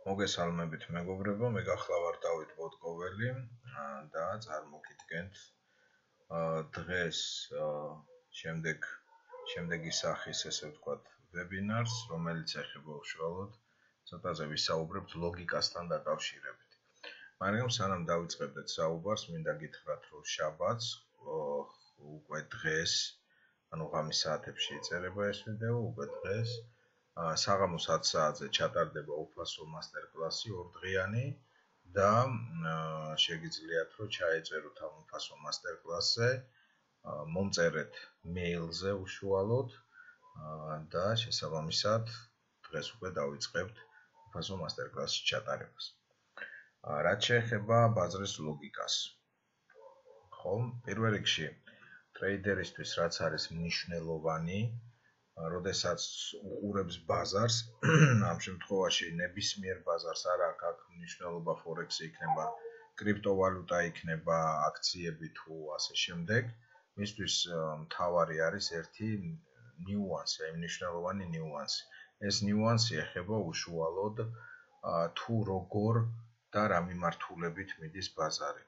მოგესალმებით მეგობრებო, მე გახლავარ დავით ბოტკოველი და წარმოგიდგენთ დღეს შემდეგი სახის ესე ვთქვათ ვებინარს, რომელიც ეხება უშუალოდ ცოტაზე ვისაუბრებთ ლოგიკასთან დაკავშირებით. მაგრამ სანამ დავიწყებდეთ საუბარს, მინდა გითხრათ, რომ შაბათს უკვე დღეს, ანუ ღამის საათებში იწერება ეს ვიდეო, უკვე დღეს საღამოს 10 საათზე ჩატარდება უფასო მასტერკლასი ორდღიანი და შეგიძლიათ რომ ჩაეწეროთ ამ უფასო მასტერკლასზე, მომწერეთ მეილზე უშუალოდ და შესაბამისად დღეს უკვე დავიწყებთ უფასო მასტერკლასის ჩატარებას. რაც შეეხება ბაზრის ლოგიკას. ხომ, პირველ რიგში ტრეიდერისთვის რაც არის მნიშვნელოვანი, როდესაც უყურებს ბაზარს, ამ შემთხვევაში ნებისმიერ ბაზარს არ აქვს მნიშვნელობა ფორექსი იქნება, კრიპტოვალუტა იქნება, აქციები თუ ასე შემდეგ, მისთვის მთავარი არის ერთი ნიუანსი, აი მნიშვნელოვანი ნიუანსი. ეს ნიუანსი ეხება უშუალოდ თუ როგორ და რა მიმართულებით მიდის ბაზარი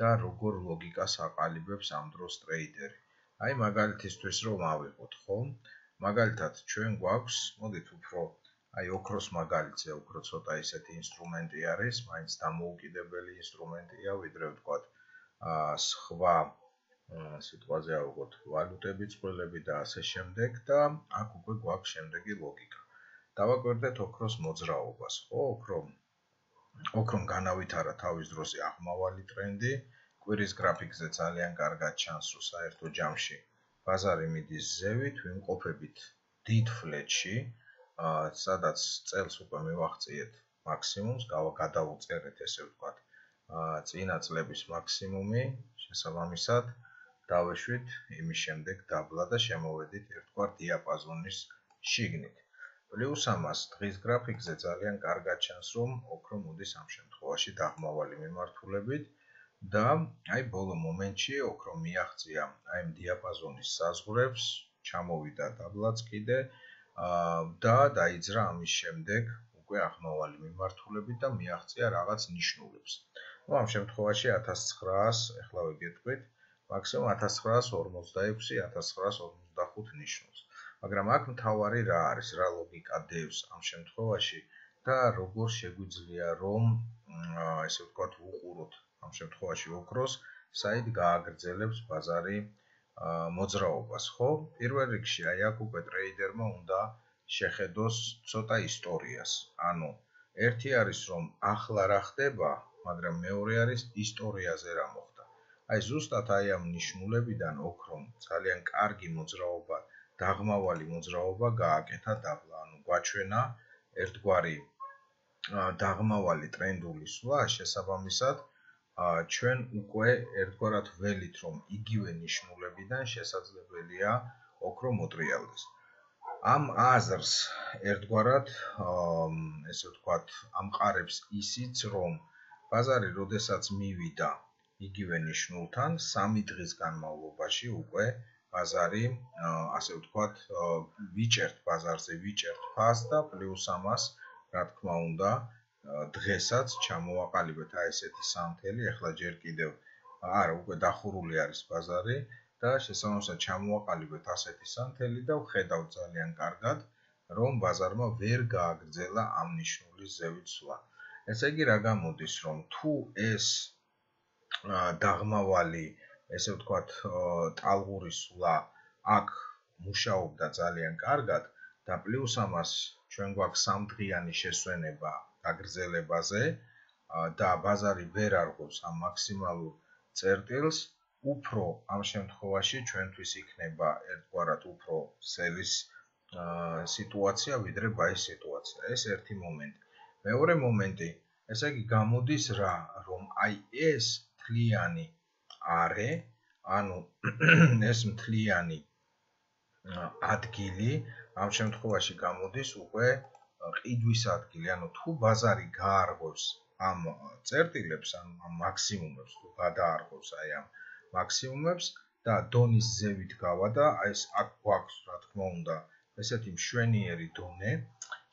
და როგორ ლოგიკას აყალიბებს ამ დროს ტრეიდერი. აი მაგალითისთვის რომ ავიღოთ, ხომ? მაგალითად, ჩვენ გვაქვს, მოდით უფრო აი ოქროს მაგალითზე, უფრო ცოტა ისეთი ინსტრუმენტი არის, მაინც დამოუკიდებელი ინსტრუმენტია, ვიდრე ვთქვათ, სხვა სიტყვაზე ავიღოთ ვალუტები, წყვილები და ასე შემდეგ და აქ უკვე გვაქვს შემდეგი ლოგიკა. დავაკვირდეთ ოქროს მოძრაობას, ხო? ოქრომ განავითარა თავის დროზე აღმავალი ტრენდი, კვირის გრაფიკზე ძალიან კარგად ჩანს, რომ საერთო ჯამში ბაზარი მიდის ზევით, ვიმყოფებით დიდ ფლეტში, სადაც წელს უკვე მივაღწიეთ მაქსიმუმს, გადავუწერეთ ესე ვთქვათ, წინა წლების მაქსიმუმი, შესაბამისად დავეშვით იმის შემდეგ დაბლა და შემოვედით ერთგვარ დიაპაზონის შიგნით. პლუს ამას დღის გრაფიკზე ძალიან კარგად ჩანს, რომ ოქრო მოდის ამ შემთხვევაში დაღმავალი მიმართულებით და აი ბოლო მომენტში ოქრო მიაღწია აი ამ დიაპაზონის საზღვრებს, ჩამოვიდა დაბლაც კიდე და დაიძრა ამის შემდეგ უკვე აღმავალი მიმართულებით და მიაღწია რაღაც ნიშნულებს. ნუ ამ შემთხვევაში 1900, ეხლა ვიგეთქვით, მაქსიმუმ 1946, 1945 ნიშნულს. მაგრამ აქ მთავარი რა არის, რა ლოგიკა დევს ამ შემთხვევაში და როგორ შეგვიძლია რომ ესე ვთქვათ უყუროთ ამ შემთხვევაში ოქროს, საით გააგრძელებს ბაზარი მოძრაობას, ხო? პირველ რიგში აი აქ უკვე ტრეიდერმა უნდა შეხედოს ცოტა ისტორიას. ანუ ერთი არის რომ ახლა რა ხდება, მაგრამ მეორე არის ისტორიაზე რა მოხდა. აი ზუსტად აი ამ ნიშნულებიდან ოქრომ ძალიან კარგი მოძრაობა, დაღმავალი მოძრაობა გააკეთა დაბლა. ანუ გვაჩვენა ერთგვარი დაღმავალი ტრენდული სვლა, შესაბამისად ჩვენ უკვე ერთგვარად ველით რომ იგივე ნიშნულებიდან შესაძლებელია ოქრო მოტრიალდეს. ამ აზრს ერთგვარად ესე ვთქვათ ამყარებს ისიც რომ ბაზარი როდესაც მივიდა იგივე ნიშნულთან 3 დღის განმავლობაში უკვე ბაზარი ასე ვთქვათ ვიჭერთ ბაზარზე ვიჭერთ ფას და პლუს ამას რა თქმა უნდა დღესაც ჩამოვაყალიბეთ აი ესეთი სამთელი, ახლა ჯერ კიდევ არა, უკვე დახურული არის ბაზარი და შესაბამისად ჩამოვაყალიბეთ ასეთი სამთელი და ვხედავთ ძალიან კარგად, რომ ბაზარმა ვერ გააგრძელა ამ ნიშნულის ზევით სვლა. ესე იგი რა გამოდის, რომ თუ ეს დაღმავალი, ესე ვთქვათ, ტალღური სვლა აქ მუშაობდა ძალიან კარგად და პლუს ამას ჩვენ გვაქვს 3 დღიანი შესვენება გაგრძელებაზე და ბაზარი ვერ არღვევს ამ მაქსიმალურ წერტილს, უფრო ამ შემთხვევაში ჩვენთვის იქნება ერთგვარად უფრო სელის სიტუაცია, ვიდრე ბაის სიტუაცია. ეს ერთი მომენტი. მეორე მომენტი, ესე იგი გამოდის რა, რომ აი ეს მთლიანი არე, ანუ ეს მთლიანი ადგილი ამ შემთხვევაში გამოდის უკვე ყიდვის ადგილი, ანუ თუ ბაზარი გაარღვევს ამ წერტილებს, ამ მაქსიმუმებს, თუ გადაარღვევს აი ამ მაქსიმუმებს და დონის ზევით გავა და ეს აქ გვაქვს, რა თქმა უნდა, ესეთი მშვენიერი დონე,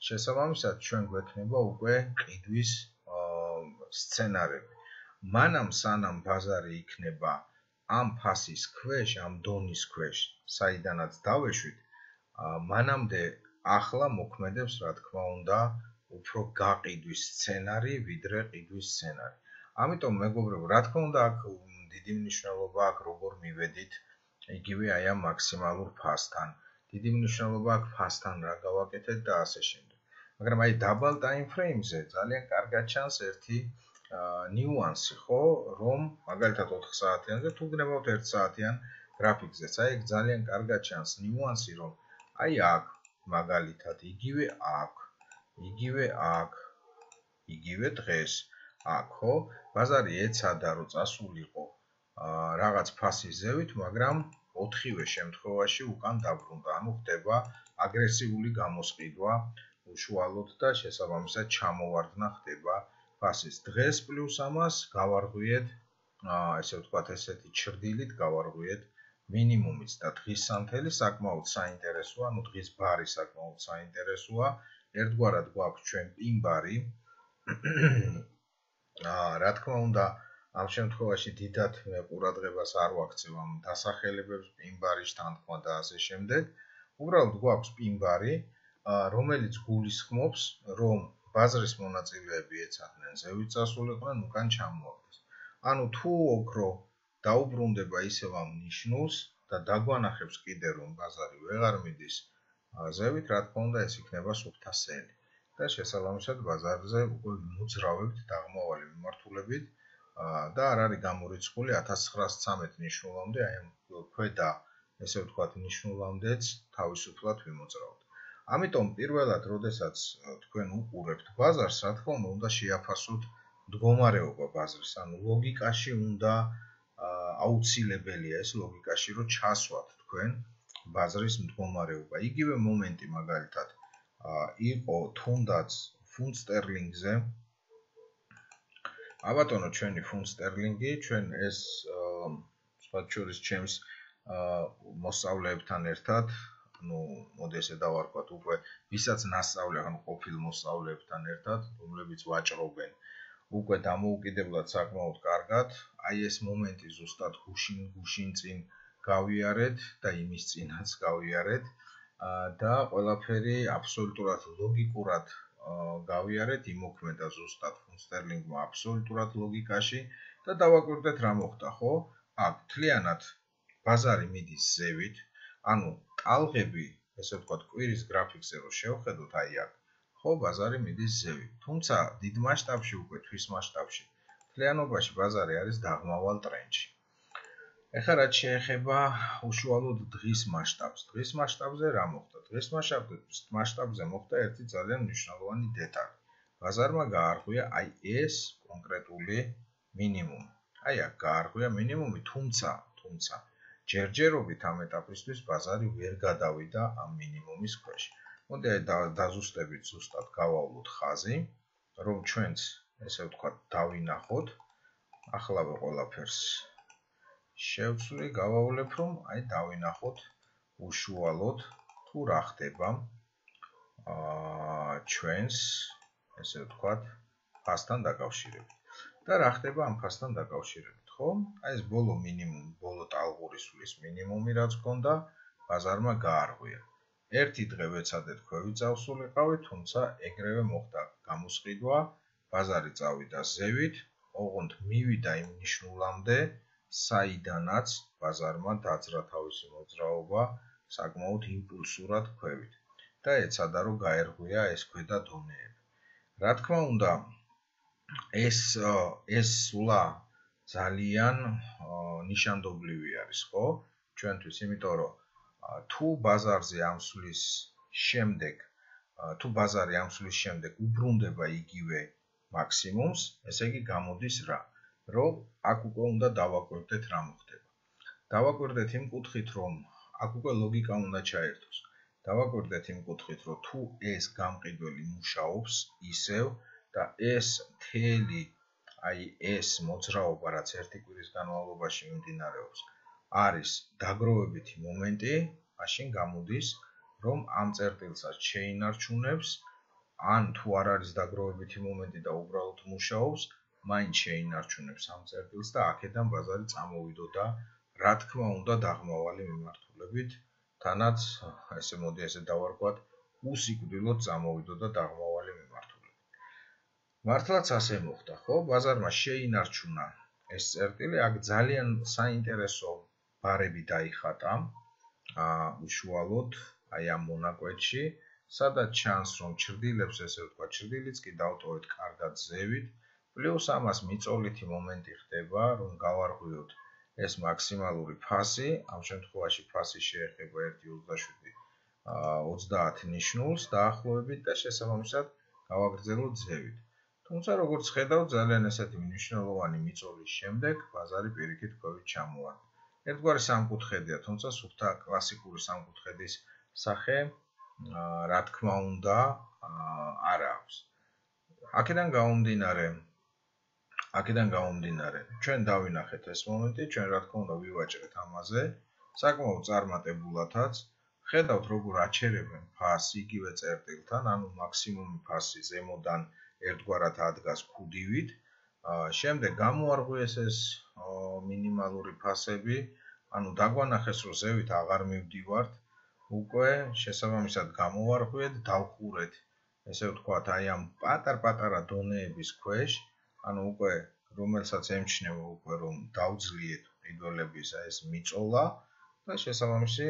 შესაბამისად ჩვენ გვექნება უკვე ყიდვის სცენარები. მანამ სანამ ბაზარი იქნება ამ ფასის ქვეშ, ამ დონის ქვეშ, საიდანაც დავეშვით, მანამდე ახლა მოქმედებს, რა თქმა უნდა, უფრო გაყიდვის სცენარი, ვიდრე ყიდვის სცენარი. ამიტომ მეგობრებო, რა თქმა უნდა, აქ დიდი მნიშვნელობა აქვს, როგორ მივედით იგივე აი ამ მაქსიმალურ ფასთან. დიდი მნიშვნელობა აქვს ფასთან რა გავაკეთეთ და ასე შემდეგ. მაგრამ აი დაბალ time frame-ზე ძალიან კარგად ჩანს ერთი ნიუანსი, ხო, რომ მაგალითად 4 საათიანზე თუ გნებავთ 1 საათიან გრაფიკზეც, აი ეგ ძალიან კარგად ჩანს ნიუანსი, რომ აი აქ მაგალითად იგივე აქ, იგივე დღეს აქ, ხო, ბაზარი ეცადა რომ წასულიყო რაღაც ფასის ზევით, მაგრამ 4-ვე შემთხვევაში უკან დაბრუნდა, ანუ ხდება აგრესიული გამოსყიდვა უშუალოდ და შესაბამისად ჩამოვარდნა ხდება ფასის. დღეს პლუს ამას გავარღვიეთ, ესე ვთქვათ, ესეთი ჩრდილით გავარღვიეთ მინიმუმიც და დღის სამთელი საკმაოდ საინტერესოა, ანუ დღის ბარი საკმაოდ საინტერესოა. ერთგვარად გვაქვს ჩვენ პინბარი. რა თქმა უნდა, ამ შემთხვევაში დიდად ყურადღებას არ ვაქცევ ამ დასახელებებს, პინბარის თანხმა და ასე შემდეგ. უბრალოდ გვაქვს პინბარი, რომელიც გულისხმობს, რომ ბაზრის მონაწილეები ეცადნენ ზევით წასულიყვნენ, უკან ჩამოვარდეს. ანუ თუ ოქრო დაუბრუნდება ისევ ამ ნიშნულს და დაგვანახებს კიდე რომ ბაზარი ვეღარ მიდის ზევით, რა თქმა უნდა, ეს იქნება სუფთასელი. და შესაბამისად ბაზარზე უკვე მოძრავებთ დაღმავალი მიმართულებით და არ არის გამორიცხული 1913 ნიშნულამდე, აი ამ ქვედა, ესე ვთქვათ, ნიშნულამდეც თავისუფლად ვიმოძრავთ. ამიტომ პირველად, როდესაც თქვენ უყურებთ ბაზარს, რა თქმა უნდა, შეაფასოთ მდგომარეობა ბაზრის, ანუ ლოგიკაში უნდა აუცილებელია ეს ლოგიკაში, რომ ჩასვათ თქვენ ბაზრის მდგომარეობა. იგივე მომენტი მაგალითად იყო თუნდაც ფუნტ სტერლინგზე. აბატონო, ჩვენი ფუნტ სტერლინგი, ჩვენ ეს სხვა შორის ჩემს მოსწავლეებთან ერთად, ну, მოდი ესე დავარქვათ, უკვე ვისაც ნასწავლე, ანუ ყოფილ მოსწავლეებთან ერთად, რომლებიც ვაჭრობენ, უკვე დამოუკიდებლად საკმაოდ კარგად, აი ეს მომენტი ზუსტად გუშინ წინ გავიარეთ და იმის წინაც გავიარეთ და ყველაფერი აბსოლუტურად ლოგიკურად გავიარეთ, იმოქმედა ზუსტად ფუნტ სტერლინგმა აბსოლუტურად ლოგიკაში და დავაკვირდეთ რა მოხდა, ხო? აქ მთლიანად ბაზარი მიდის ზევით, ანუ ტალღები, ესე ვთქვათ, კვირის გრაფიკზე რო შევხედოთ, აი აქ, ხო, ბაზარი მიდის ზევით. თუმცა დიდ მასშტაბში, უკვე თვის მასშტაბში, მთლიანობაში ბაზარი არის დაღმავალ ტრენდში. ეხლა რაც შეეხება უშუალოდ დღის მასშტაბს. დღის მასშტაბზე რა მოხდა? დღის მასშტაბზე მოხდა ერთი ძალიან მნიშვნელოვანი დეტალი. ბაზარმა გაარღვია აი ეს კონკრეტული მინიმუმი. აი აქ გაარღვია მინიმუმი, თუმცა ჯერჯერობით ამ ეტაპისთვის ბაზარი ვერ გადავიდა ამ მინიმუმის ქვეშ. მოდი აი დაზუსტებით ზუსტად გავავლოთ ხაზი, რომ ჩვენც ესე ვთქვათ დავინახოთ. ახლავე ყველაფერს შევცვლი, გავავლებ, რომ აი დავინახოთ უშუალოდ თუ რა ხდება ჩვენს ესე ვთქვათ ფასთან დაკავშირებით. და რა ხდება ამ ფასთან დაკავშირებით, ხო? აი ეს ბოლო მინიმუმი, ბოლო ტალღური სulis მინიმუმი რაც გქონდა, ბაზარმა გაარღვია. ერთი დღე ვეცადეთ ქვევით წავსულიყავით, თუმცა ეგრევე მოხდა გამოსყიდვა, ბაზარი წავიდა ზევით, ოღონდ მივიდა იმ ნიშნულამდე, საიდანაც ბაზარმა დაძრა თავისი მოძრაობა საკმაოდ იმპულსურად ქვევით და ეცადა რომ გაერღვია ეს ქვედა დონეები. რა თქმა უნდა, ეს სულა ძალიან ნიშანდობლივი არის, ხო? ჩვენთვის, იმიტომ რომ თუ ბაზარი ამ სulis შემდეგ უბრუნდება იგივე მაქსიმუმს, ესე იგი გამოდის რა? რომ აქ უკვე უნდა დავაკვირდეთ რა მოხდება. დავაკვირდეთ იმ კუთხით, რომ აქ უკვე ლოგიკა უნდა ჩაერთოს. დავაკვირდეთ იმ კუთხით, რომ თუ ეს გამყიდველი მუშაობს ისევ და ეს მთელი აი ეს მოძრაობა, რაც ერთი კვირის განმავლობაში მიმდინარეობს, არის დაგროვებითი მომენტი, მაშინ გამოდის, რომ ამ წერტილსაც შეინარჩუნებს ან თუ არ არის დაგროვებითი მომენტი და უბრალოდ მუშაობს, მაინც შეინარჩუნებს ამ წერტილს და აქედან ბაზარი წამოვიდოდა, რა თქმა უნდა, დაღმავალი მიმართულებით, თანაც ესე მოდი ესე დავარქვათ, უსიკვდილოდ წამოვიდოდა დაღმავალი მიმართულებით. მართლაც ასე მოხდა, ხო? ბაზარმა შეინარჩუნა ეს წერტილი, აქ ძალიან საინტერესო ბარები დაიხატა, უშუალოდ აი ამ მონაკვეთში, სადაც ჩანს, რომ ჩრდილებს, ესე ვთქვათ, ჩრდილიც კი დავტოვეთ კარგად ზევით, პლუს ამას მიწოლითი მომენტი ხდება, რომ გავარღვიოთ ეს მაქსიმალური ფასი, ამ შემთხვევაში ფასი შეეხება 1.27-30 ნიშნულს დაახლოებით და შესაბამისად გავაგრძელოთ ზევით. თუმცა როგორც ხედავთ, ძალიან ესეთი მნიშვნელოვანი მიწოლის შემდეგ ბაზარი პირიქით ქვევით ჩამოვარდა. ერთგვარი სამკუთხედია, თუმცა სუფთა კლასიკური სამკუთხედის სახე, რა თქმა უნდა, არ აქვს. აქედან გამომდინარე, ჩვენ დავინახეთ ეს მომენტი, ჩვენ რა თქმა უნდა ვივაჭრეთ ამაზე, საკმაოდ წარმატებულათაც. ხედავთ, როგორ აჩერებენ ფასს იგივე წერტილთან, ანუ მაქსიმუმი ფასი ზემოდან ერთგვარად ადგას ქუდივით. შემდეგ გამოარღვიეს ეს მინიმალური ფასები, ანუ დაგვანახეს, რომ ზევით აღარ მივდივართ, უკვე შესაბამისად გამოვარღვიეთ, დავხურეთ, ესე ვთქვათ, აი ამ პატარ-პატარა დონეების ქვეშ, ანუ უკვე რომელსაც ემჩნევა უკვე რომ დავძლიეთ ყიდველების ეს მიწოლა და შესაბამისი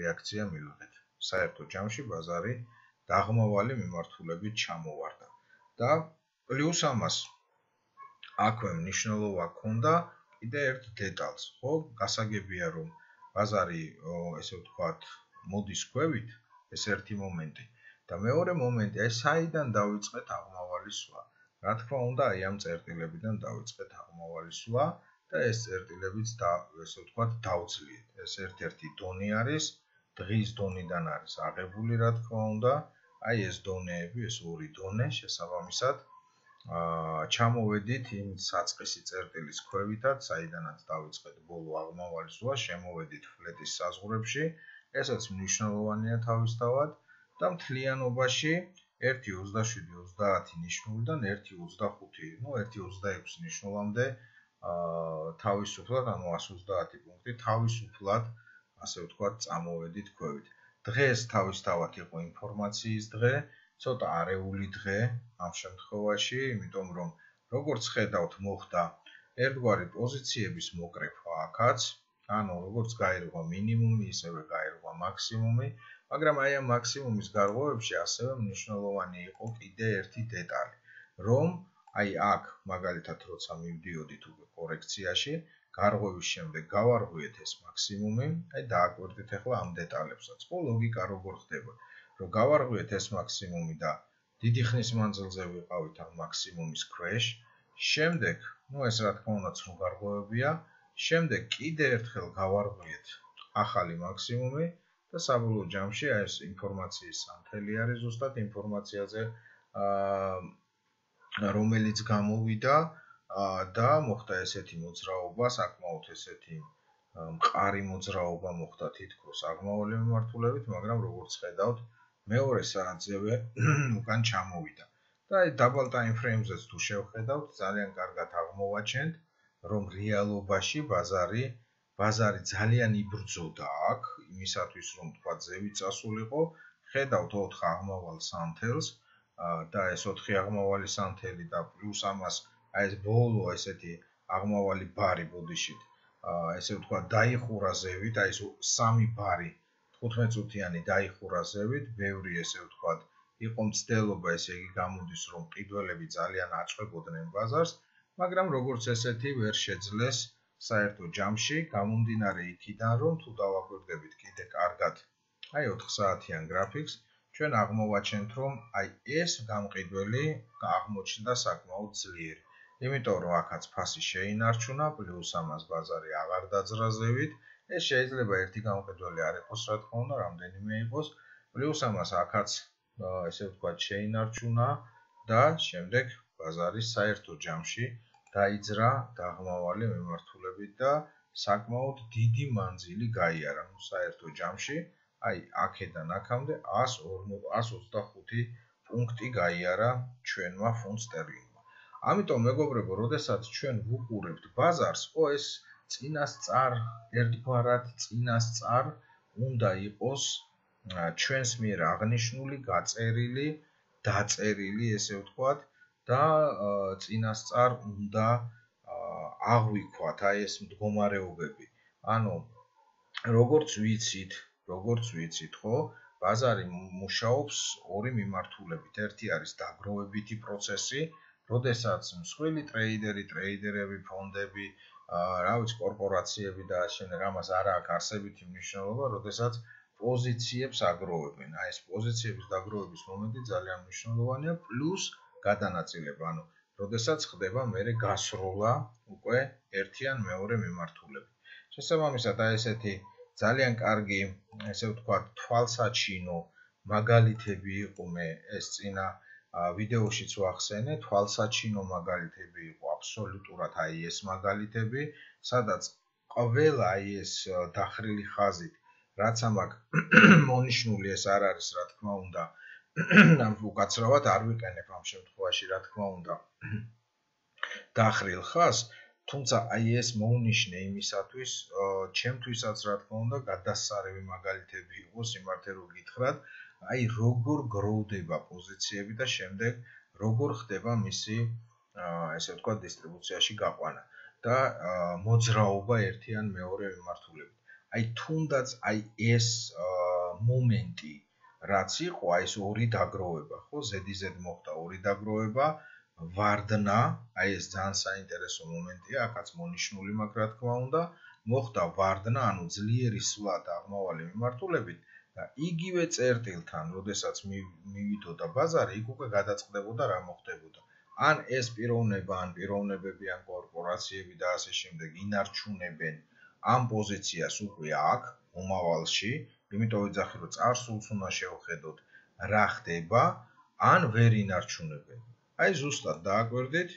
რეაქცია მივიღეთ. საერთო ჯამში ბაზარი დაღმავალი მიმართულებით ჩამოვარდა. და პლუს ამას აქვე მნიშვნელობა ჰქონდა კიდე ერთ დეტალს, ხო? გასაგებია რომ ბაზარი, ესე ვთქვათ, მოდის ქვევით, ეს ერთი მომენტი და მეორე მომენტი, აი საიდან დავიწყეთ აღმავალი სვლა. რა თქმა უნდა, აი ამ წერტილებიდან დავიწყეთ აღმავალი სვლა და ეს წერტილებიც ესე ვთქვათ, დავძლიეთ. ეს ერთ-ერთი დონე არის, დღის დონიდან არის აღებული, რა თქმა უნდა, აი ეს დონეები, ეს ორი დონე შესაბამისად ჩამოვედით იმ საწყისი წერტილის ქვევითაც, საიდანაც დავიწყეთ ბოლო აღმავალი სვლა, შემოვედით ფლეტის საზღვრებში, ესაც მნიშვნელოვანია თავისთავად და მთლიანობაში 1.27-30 ნიშნულიდან 1.25, ну 1.26 ნიშნულამდე თავისუფლად, ანუ 130 პუნქტი თავისუფლად, ასე ვთქვათ, წამოვედით ქვევით. დღეს თავისთავად იყო ინფორმაციის დღე, ცოტა არეული დღე ამ შემთხვევაში, იმიტომ რომ როგორც ხედავთ, მოხდა ერთგვარი პოზიციების მოკრეფა აქაც, ანუ როგორც გაირღვა მინიმუმი, ისევე გაირღვა მაქსიმუმი, მაგრამ აი ამ მაქსიმუმის გარღვევებში ასევე მნიშვნელოვანი იყო კიდე ერთი დეტალი, რომ აი აქ მაგალითად როცა მივდიოდით უკვე კორექციაში, გარღვევის შემდეგ გავარღვიეთ ეს მაქსიმუმი, აი დააკვირდით ახლა ამ დეტალებსაც. ხო, ლოგიკა როგორ ხდება, რომ გავარღვიეთ ეს მაქსიმუმი და დიდი ხნის მანძილზე ვიყავით ამ მაქსიმუმის ქვეშ, შემდეგ, ну ეს რა თქმა უნდა ცრუ გარღვევებია, შემდეგ კიდე ერთხელ გავარღვიეთ ახალი მაქსიმუმი და საბოლოო ჯამში აი ეს ინფორმაციის სამთელი არის ზუსტად ინფორმაციაზე, რომელიც გამოვიდა და მოხდა ესეთი მოძრაობა, საკმაოდ ესეთი მყარი მოძრაობა მოხდა თითქოს აღმავალი მიმართულებით, მაგრამ როგორც ხედავთ, მეორე საათზევე უკან ჩამოვიდა. და აი დაბალ time frame-ზეც თუ შევხედავთ, ძალიან კარგად აღმოვაჩენთ, რომ რეალობაში ბაზარი ძალიან იბრძოდა აქ, იმისათვის რომ თქვა ზევით წასულიყო, ხედავთ 4 აღმავალ სანთელს და ეს 4 აღმავალი სანთელი და პლუს ამას აი ეს ბოლო ესეთი აღმავალი ბარი ბოდიშით, ესე ვთქვათ, დაიხურა ზევით, აი ეს 3 ბარი 15 წუთიანი დაიხურა ზევით, ბევრი ესე ვთქვათ, იყო მცდელობა, ესე იგი გამოდის, რომ ყიდველები ძალიან აწყვებოდნენ ბაზარს, მაგრამ როგორც ესეთი ვერ შეძლეს საერთო ჯამში, გამომდინარე იქიდან, რომ თუ დავაკვირდებით კიდე კარგად, აი 4 საათიან გრაფიკს, ჩვენ აღმოვაჩენთ, რომ აი ეს გამყიდველი აღმოჩნდა საკმაოდ ძლიერი. იმიტომ რომ აქაც ფასი შეინარჩუნა, პლუს ამას ბაზარი აღარ დაძრა ზევით, ეს შეიძლება ერთი გამყიდველი არ იყოს, რა თქმა უნდა, რამდენიმე იყოს, პლუს ამას აქაც ესე ვთქვათ შეინარჩუნა და შემდეგ ბაზარი საერთო ჯამში დაიძრა დაღმავალი მიმართულებით და საკმაოდ დიდი მანძილი გაიარა, ну საერთო ჯამში, აი აქედან აქამდე 125 პუნქტი გაიარა ჩვენმა ფუნტ სტერლინგმა. ამიტომ მეგობრებო, როდესაც ჩვენ ვუყურებთ ბაზარს, ეს წინასწარ ერთგვარად წინასწარ უნდა იყოს ჩვენს მიერ აღნიშნული, გაწერილი, დაწერილი, ესე ვთქვათ, და წინასწარ უნდა აღვიქვათ ეს მდგომარეობები. ანუ როგორც ვიცით, ხო, ბაზარი მუშაობს ორი მიმართულებით. ერთი არის დაგროვებითი პროცესი, როდესაც მსხვილი ტრეიდერები, ფონდები, კორპორაციები და შემდეგ ამას არ აქვს არსებითი მნიშვნელობა, როდესაც პოზიციებს აგროვებენ. ეს პოზიციების დაგროვების მომენტი ძალიან მნიშვნელოვანია, პლუს გადანაწილება, ანუ როდესაც ხდება მერე გასროლა უკვე ერთი ან მეორე მიმართულებით. შესაბამისად, ესეთი ძალიან კარგი, ესე ვთქვათ, თვალსაჩინო მაგალითები იყო, მე ეს წინა ვიდეოშიც ვახსენე, თვალსაჩინო მაგალითები იყო აბსოლუტურად ეს მაგალითები, სადაც ყველა ეს დახრილი ხაზით, რაც ამაკ მონიშნული ეს არ არის, რა თქმა უნდა, ამ უკაცრავად არ ვიყენებ ამ შემთხვევაში, რა თქმა უნდა, დახრილ ხაზს, თუმცა ეს მოუნიშნე იმისათვის, ჩემთვისაც რა თქმა უნდა, გადასარევი მაგალითები იყო, სიმართლე რო გითხრათ, როგორ გროვდება პოზიციები და შემდეგ როგორ ხდება მისი, ესე ვთქვათ, დისტრიბუციაში გაყვანა და მოძრაობა ერთი ან მეორე მიმართულებით. თუნდაც ეს მომენტი, რაც იყო, ეს ორი დაგროვება, ხო, ზედიზედ მოხდა ორი დაგროვება, ვარდნა, ეს ძალიან საინტერესო მომენტია, აქაც მონიშნული მაქვს, რა თქმა უნდა, მოხდა ვარდნა, ანუ ძლიერი სვლა აღმავალი მიმართულებით და იგივე წერტილთან, როდესაც მივიდოდა ბაზარი, იქ უკვე გადაწყდებოდა რა მოხდებოდა. ან ეს პიროვნება, ან პიროვნებები, ან კორპორაციები და ასე შემდეგ ინარჩუნებენ ამ პოზიციას უკვე აქ, მომავალში, იმიტომ ვიძახი, რომ წარსულს უნდა შევხედოთ რა ხდება, ან ვერ ინარჩუნებენ. ზუსტად დააკვირდით,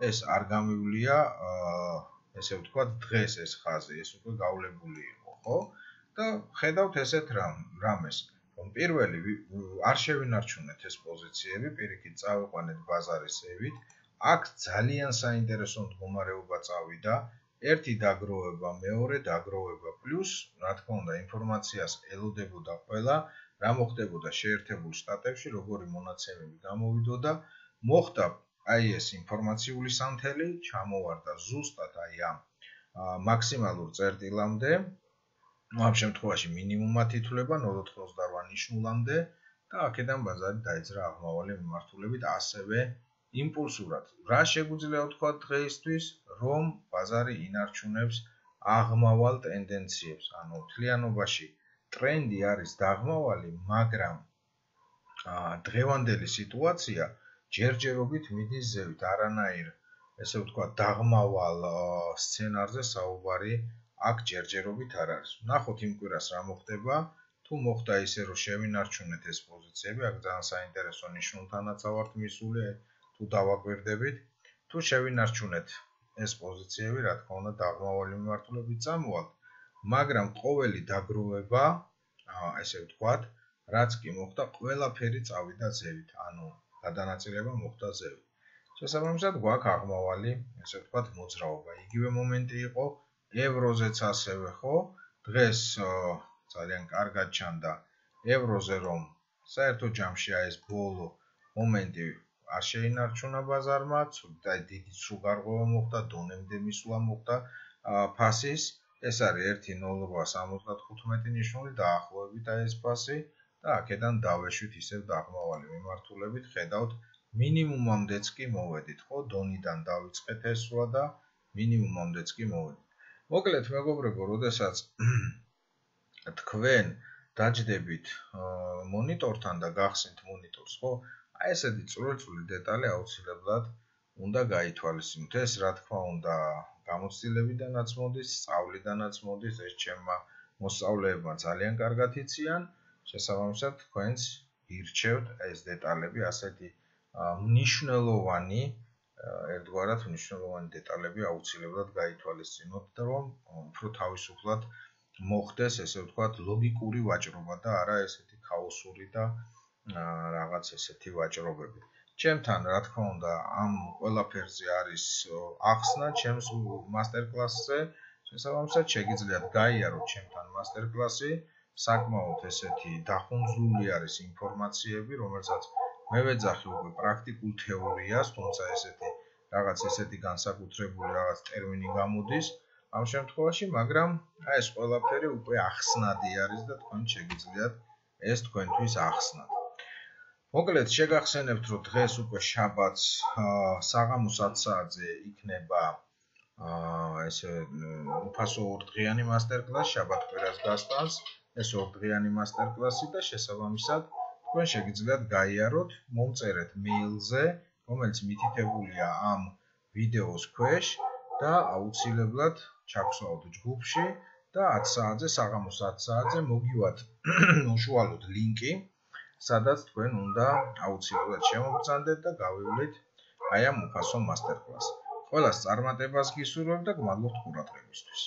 ეს არ გამივლია, ესე ვთქვათ, დღეს ეს ხაზი, ეს უკვე გავლებული იყო, ხო? და ხედავთ ესეთ რამეს, რომ პირველი არ შევინარჩუნეთ ეს პოზიციები, პირიქით წავიყვანეთ ბაზარისევით, აქ ძალიან საინტერესო მდგომარეობა წავიდა, ერთი დაგროვება, მეორე დაგროვება, პლუს, რა თქმა უნდა, ინფორმაციას ელოდებოდა ყველა, რა მოხდებოდა შეერთებულ შტატებში, როგორი მონაცემები გამოვიდოდა, მოხდა ეს ინფორმაციული სანთელი, ჩამოვარდა ზუსტად ამ მაქსიმალურ წერტილამდე, ამ შემთხვევაში მინიმუმად ითვლება 0.88 ნიშნულამდე და აქედან ბაზარი დაიძრა აღმავალი მიმართულებით ასევე იმპულსურად. რა შეგვიძლია ვთქვა დღეისთვის, რომ ბაზარი ინარჩუნებს აღმავალ ტენდენციებს, ანუ მთლიანობაში ტრენდი არის დაღმავალი, მაგრამ დღევანდელი სიტუაცია ჯერჯერობით მიდის ზევით, არანაირ, ესე ვთქვათ, დაღმავალ სცენარზე საუბარი აქ ჯერჯერობით არ არის. ნახოთ იმ კვირას რა მოხდება, თუ მოხდა ისე, რომ შევინარჩუნეთ ეს პოზიციები, აქ ძალიან საინტერესო ნიშნულთანაც ავართ მისული, თუ დავაკვირდებით, თუ შევინარჩუნეთ ეს პოზიციები, რა თქმა უნდა, დაღმავალი მიმართულებით წამოვალთ, მაგრამ ყოველი დაგროვება, ესე ვთქვათ, რაც კი მოხდა, ყველაფერი წავიდა ზევით, ანუ გადანაწილება მოხდა ზევით. შესაბამისად, გვაქვს აღმავალი, ესე ვთქვათ, მოძრაობა. იგივე მომენტი იყო ევროზეც ასევე, ხო? დღეს ძალიან კარგად ჩანდა ევროზე, რომ საერთო ჯამში ეს ბოლო მომენტი არ შეინარჩუნა ბაზარმა, და დიდი სრულგარღვევა მოხდა, დონემდე მისვლა მოხდა ფასის. ეს არის 1.075 ნიშნული დაახლოებით ეს ფასი და აქედან დავეშვით ისევ დაღმავალი მიმართულებით, ხედავთ მინიმუმამდეც კი მოვედით, ხო? დონიდან დავიწყეთ ეს სვლა და მინიმუმამდეც კი მოვედით. მოკლედ, მეგობრებო, როდესაც თქვენ დაჯდებით მონიტორთან და გახსნით მონიტორს, ხო? ესეთი წვრილ დეტალი აუცილებლად უნდა გაითვალისწინოთ. ეს, რა თქმა უნდა, გამოცდილებიდანაც მოდის, სწავლიდანაც მოდის, ეს ჩემმა მოსწავლეებმა ძალიან კარგად იციან. შესაბამისად, თქვენც ირჩევთ ეს დეტალები, ასეთი მნიშვნელოვანი, ერთგვარად მნიშვნელოვანი დეტალები აუცილებლად გაითვალისწინოთ, რომ უფრო თავისუფლად მოხდეს, ესე ვთქვათ, ლოგიკური ვაჭრობა და არა ესეთი ქაოსური და რაღაც ესეთი ვაჭრობები. ჩემთან, რა თქმა უნდა, ამ ყველაფერზე არის ახსნა ჩემს მასტერკლასზე. შესაბამისად, შეგიძლიათ გაიაროთ ჩემთან მასტერკლასი. საკმაოდ ესეთი დახუნძლული არის ინფორმაციები, რომელსაც მე ვეძახი უკვე პრაქტიკულ თეორიას, თუმცა ესეთი განსაკუთრებული რაღაც ტერმინი გამოდის ამ შემთხვევაში, მაგრამ ეს ყველაფერი უკვე ახსნადი არის და თქვენ შეგიძლიათ ეს თქვენთვის ახსნათ. მოკლედ შეგახსენებთ, რომ დღეს უკვე შაბათს საღამოს 10 საათზე იქნება ესე უფასო ორდღიანი მასტერკლასი შაბათ-კვირას გასტანს. ეს ორდღიანი მასტერკლასი და შესაბამისად თქვენ შეგიძლიათ გაიაროთ, მომწერეთ მეილზე, რომელიც მითითებულია ამ ვიდეოს ქვეშ და აუცილებლად ჩაგსვავთ ჯგუფში და 10 საათზე, საღამოს 10 საათზე მოგივათ უშუალოდ ლინკი, სადაც თქვენ უნდა აუცილებლად შემოგბრძანდეთ და გავივლით აი ამ უფასო მასტერკლასს. ყველას წარმატებას გისურვებ და გმადლობთ ყურადღებისთვის.